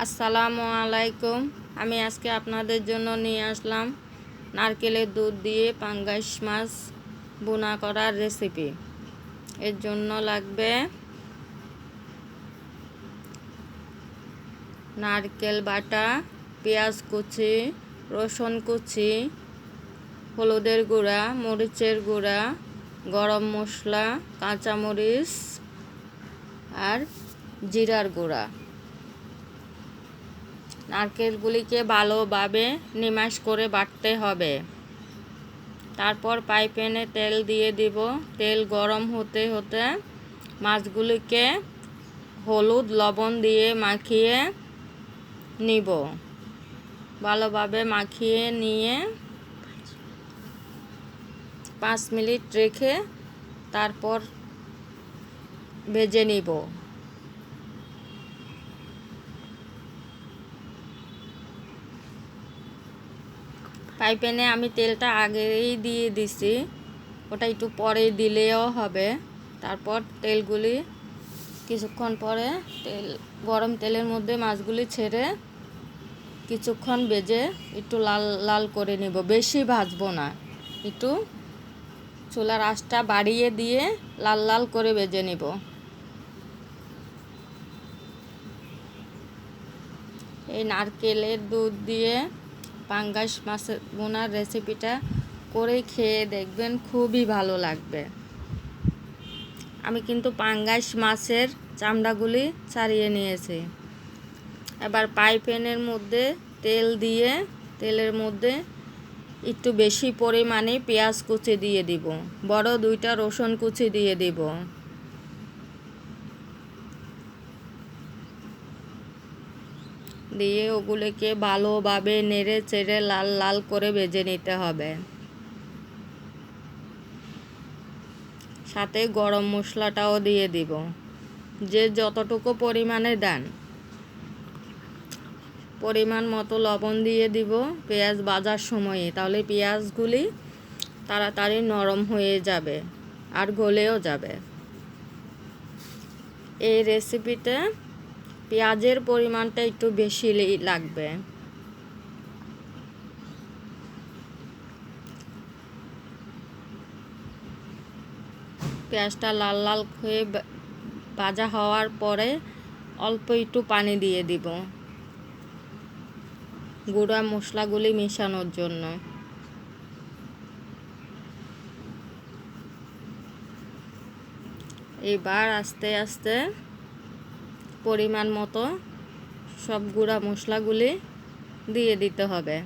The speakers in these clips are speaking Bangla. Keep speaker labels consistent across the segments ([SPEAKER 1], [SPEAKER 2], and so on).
[SPEAKER 1] আসসালামু আলাইকুম। আমি আজকে আপনাদের জন্য নিয়ে আসলাম নারকেলের দুধ দিয়ে পাঙ্গাস মাছ ভুনা করার রেসিপি। এর জন্য লাগবে নারকেল বাটা, পেঁয়াজ কুচি, রসুন কুচি, হলুদের গুঁড়া, মরিচের গুঁড়া, গরম মশলা, কাঁচামরিচ আর জিরার গুঁড়া। নারকেলগুলিকে ভালোভাবে নিমাশ করে বাটতে হবে। তারপর ফ্রাই প্যানে তেল দিয়ে দিব। তেল গরম হতে হতে মাছগুলিকে হলুদ লবণ দিয়ে মাখিয়ে নিব। ভালোভাবে মাখিয়ে নিয়ে 5 মিনিট রেখে তারপর ভেজে নিব। ফ্রাই প্যানে আমি তেলটা আগেই দিয়ে দিছি, ওটা একটু পরে দিলেও হবে। তারপর তেলগুলি কিছুক্ষণ পরে গরম তেলের মধ্যে মাছগুলি ছেড়ে কিছুক্ষণ ভেজে একটু লাল লাল করে নেব। বেশি ভাজবো না, একটু চুলার আঁচটা বাড়িয়ে দিয়ে লাল লাল করে ভেজে নেব। এই নারকেলের দুধ দিয়ে পাঙ্গাস মাছের ভুনার রেসিপিটা করে খেয়ে দেখবেন, খুবই ভালো লাগবে। আমি কিন্তু পাঙ্গাস মাছের চামড়াগুলি ছাড়িয়ে নিয়েছি। এবার ফ্রাই প্যানের মধ্যে তেল দিয়ে তেলের মধ্যে একটু বেশি পরিমাণে পেঁয়াজ কুচি দিয়ে দিব, বড় 2টা রসুন কুচি দিয়ে দিব। দিয়ে ওগুলোকে ভালোভাবে নেড়ে চেড়ে লাল লাল করে ভেজে নিতে হবে। সাথে গরম মশলাটাও দিয়ে দিব, যে যতটুকু পরিমাণে দেন। পরিমাণ মতো লবণ দিয়ে দিব পেঁয়াজ ভাজার সময়ে, তাহলে পেঁয়াজগুলি তাড়াতাড়ি নরম হয়ে যাবে আর গলেও যাবে। এই রেসিপিতে পেঁয়াজের পরিমাণটা একটু বেশি লাগবে। পেঁয়াজটা লাল লাল হয়ে ভাজা হওয়ার পরে অল্প একটু পানি দিয়ে দিব গুঁড়া মশলাগুলি মেশানোর জন্য। এবার আস্তে আস্তে পরিমাণ মতো সব গুঁড়া মশলাগুলি দিয়ে দিতে হবে।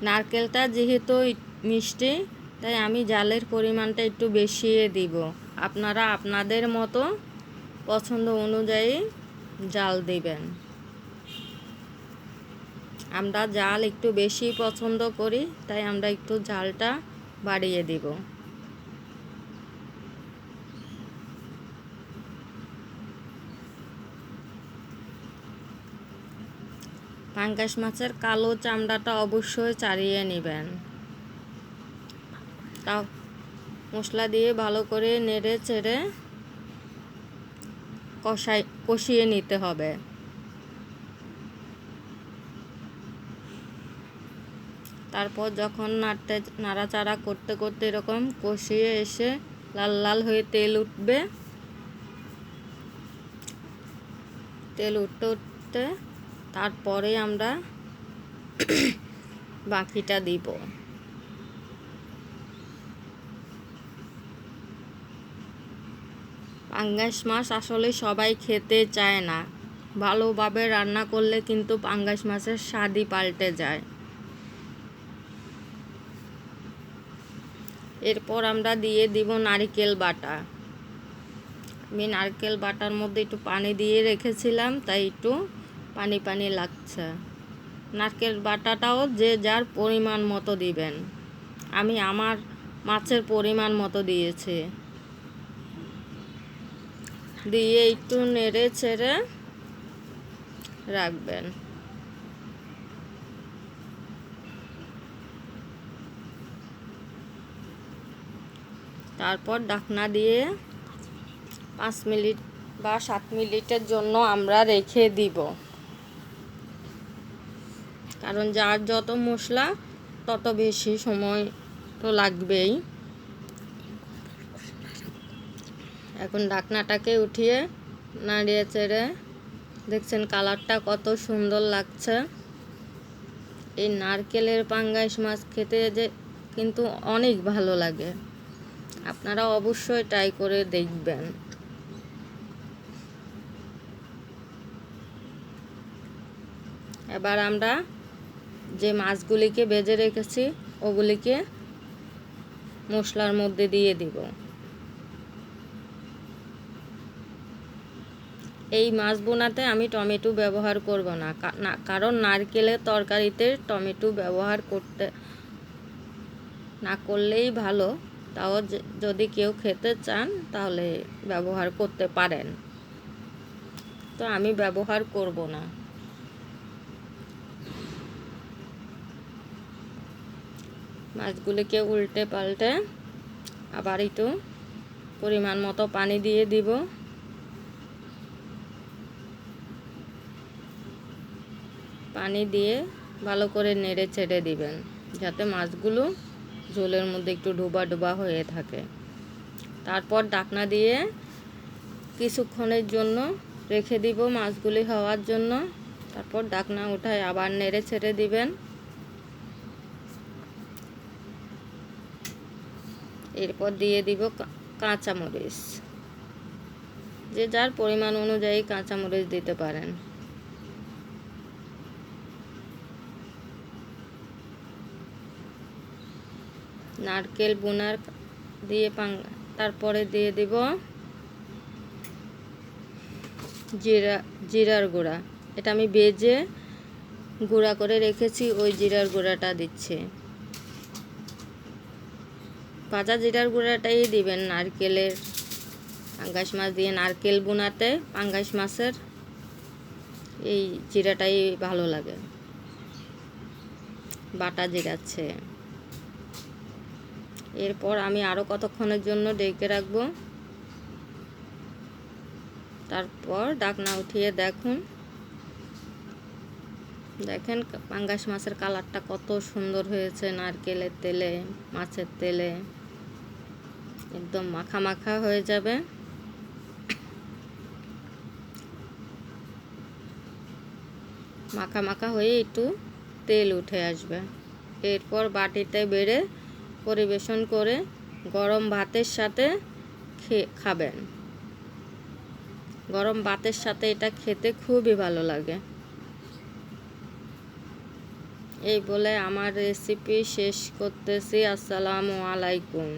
[SPEAKER 1] নারকেলটা যেহেতু মিষ্টি, তাই আমি জালের পরিমাণটা একটু বেশিয়ে দিব। আপনারা আপনাদের মতো পছন্দ অনুযায়ী জাল দিবেন। আমরা জাল একটু বেশি পছন্দ করি, তাই আমরা একটু জালটা বাড়িয়ে দিব। পাঙ্গাস মাছের কালো চামড়াটা অবশ্যই ছাড়িয়ে নেবেন। তাও মশলা দিয়ে ভালো করে নেড়ে চেড়ে কষিয়ে নিতে হবে। তারপর যখন নাড়াচাড়া করতে করতে এরকম কষিয়ে এসে লাল লাল হয়ে তেল উঠবে, তেল উঠতে উঠতে তারপরে আমরা বাকিটা দিব। পাঙ্গাস মাছ আসলে সবাই খেতে চায় না। ভালোভাবে রান্না করলে কিন্তু পাঙ্গাস মাছের স্বাদই পাল্টে যায়। এরপর আমরা দিয়ে দিব নারকেল বাটা। আমি নারকেল বাটার মধ্যে একটু পানি দিয়ে রেখেছিলাম, তাই একটু পানি পানি লাগছে। নারকেল বাটাটাও যে যার পরিমাণ মতো দিবেন। আমি আমার মাছের পরিমাণ মতো দিয়েছি। দিয়ে একটু নেড়ে ছেড়ে রাখবেন। তারপর ঢাকনা দিয়ে 5 মিনিট বা 7 মিনিটের জন্য আমরা রেখে দিব, কারণ যার যত মশলা তত বেশি সময় তো লাগবেই। এখন ঢাকনাটাকে উঠিয়ে নাড়িয়ে চেড়ে দেখছেন কালারটা কত সুন্দর লাগছে। এই নারকেলের পাঙ্গাস মাছ খেতে যে কিন্তু অনেক ভালো লাগে, আপনারা অবশ্যই ট্রাই করে দেখবেন। এবার আমরা যে মাছগুলিকে ভেজে রেখেছি ওগুলিকে মশলার মধ্যে দিয়ে দিব। এই মাছ বোনাতে আমি টমেটো ব্যবহার করব না, কারণ নারকেলের তরকারিতে টমেটো ব্যবহার করতে না করলেই ভালো। তাও যদি কেউ খেতে চান তাহলে ব্যবহার করতে পারেন, তো আমি ব্যবহার করব না। মাছগুলিকে উল্টে পাল্টে আবার একটু পরিমাণ মতো পানি দিয়ে দিব। পানি দিয়ে ভালো করে নেড়ে ছেড়ে দিবেন, যাতে মাছগুলো ঝোলের মধ্যে একটু ডোবা ডোবা হয়ে থাকে। তারপর ঢাকনা দিয়ে কিছুক্ষণের জন্য রেখে দিব মাছগুলি হওয়ার জন্য। তারপর ঢাকনা উঠায় আবার নেড়ে ছেড়ে দিবেন। এরপর দিয়ে দিব কাঁচামরিচ, যে যার পরিমাণ অনুযায়ী কাঁচামরিচ দিতে পারেন। নারকেল বোনার দিয়ে তারপরে দিয়ে দিব জিরার গুঁড়া। এটা আমি ভেজে গুঁড়া করে রেখেছি, ওই জিরার গুঁড়াটা দিচ্ছি। ভাজা জিরার গুঁড়াটাই দিবেন নারকেলের পাঙ্গাস মাছ দিয়ে। নারকেল বোনাতে পাঙ্গাস মাছের এই জিরাটাই ভালো লাগে, বাটা জিরার চেয়ে। এরপর আমি আরও কতক্ষণের জন্য ঢেকে রাখবো। তারপর ঢাকনা উঠিয়ে দেখেন পাঙ্গাস মাছের কালারটা কত সুন্দর হয়েছে। নারকেলের তেলে, মাছের তেলে একদম মাখা মাখা হয়ে যাবে। মাখা মাখা হয়ে একটু তেল উঠে আসবে। এরপর বাটিতে বেড়ে পরিবেশন করে গরম ভাতের সাথে খাবেন। গরম ভাতের সাথে এটা খেতে খুবই ভালো লাগে। এই বলে আমার রেসিপি শেষ করতেছি। আসসালামু আলাইকুম।